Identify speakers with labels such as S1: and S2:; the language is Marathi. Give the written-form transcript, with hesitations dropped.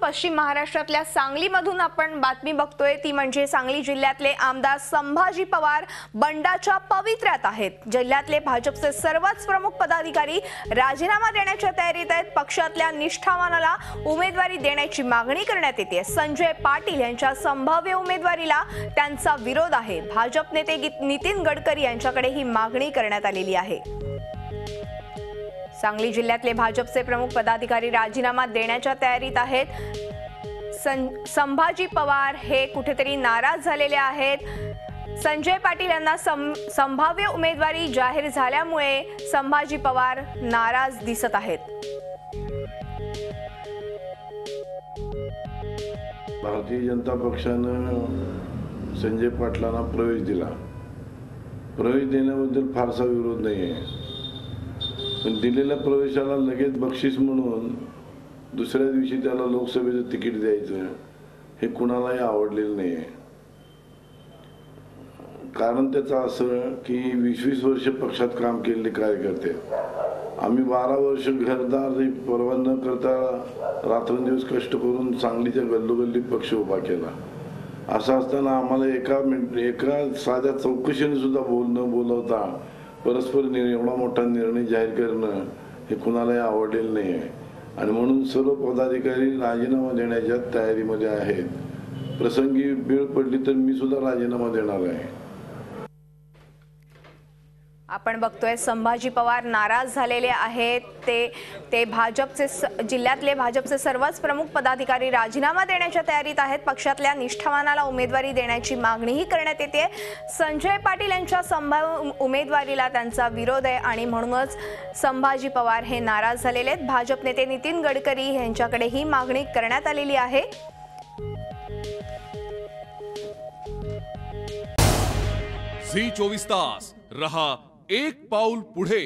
S1: पश्चिम महाराष्ट्रातल्या सांगलीमधून आपण बातमी बघतोय ती म्हणजे सांगली जिल्ह्यातले आमदार संभाजी पवार बंडाच्या पवित्र्यात आहेत। जिल्ह्यातले भाजपचे सर्वच प्रमुख पदाधिकारी राजीनामा देण्याच्या तयारीत आहेत। पक्षातल्या निष्ठावानाला उमेदवारी देण्याची मागणी करण्यात येते। संजय पाटील यांच्या संभाव्य उमेदवारीला त्यांचा विरोध आहे। भाजप नेते नितीन गडकरी यांच्याकडे ही मागणी करण्यात आलेली आहे। सांगली जिल्ह्यातले भाजपचे प्रमुख पदाधिकारी राजीनामा देण्याच्या तयारीत आहेत। संभाजी पवार हे कुठेतरी नाराज झालेले आहेत। संजय पाटील यांना संभाव्य उमेदवारी जाहीर झाल्यामुळे संभाजी पवार नाराज दिसत आहेत।
S2: भारतीय जनता पक्षाने संजय पाटलांना प्रवेश दिला। प्रवेश देण्याबद्दल फारसा विरोध नाही आहे, पण दिलेल्या प्रवेशाला लगेच बक्षीस म्हणून दुसऱ्या दिवशी त्याला लोकसभेचं तिकीट द्यायचं हे कुणालाही आवडलेलं नाही आहे। कारण त्याचं असं की 20-20 वर्ष पक्षात काम केलेले कार्यकर्ते आम्ही 12 वर्ष घरदार परवा न करता रात्रंदिवस कष्ट करून सांगलीच्या गल्लोगल्ली पक्ष उभा केला। असं असताना आम्हाला एका साध्या चौकशीने सुद्धा बोलवता परस्पर एवढा मोठा निर्णय जाहीर करणं हे कुणालाही आवडलेलं नाही आहे आणि म्हणून सर्व पदाधिकारी राजीनामा देण्याच्या तयारीमध्ये आहेत। प्रसंगी वेळ पडली तर मी सुद्धा राजीनामा देणार आहे।
S1: आपण बघतोय संभाजी पवार नाराज झालेले आहेत। ते भाजपचे जिल्ह्यातले भाजपचे सर्वच प्रमुख पदाधिकारी राजीनामा देण्याच्या तयारीत आहेत। पक्षातल्या निष्ठावानाला उमेदवारी देण्याची मागणीही करण्यात येते। संजय पाटील यांच्या संभाव्य उमेदवारीला त्यांचा विरोध आहे आणि म्हणूनच संभाजी पवार हे नाराज झालेले आहेत। भाजप नेते नितीन गडकरी यांच्याकडे ही मागणी करण्यात आलेली आहे।
S3: झी 24 तास रहा एक पाऊल पुढे।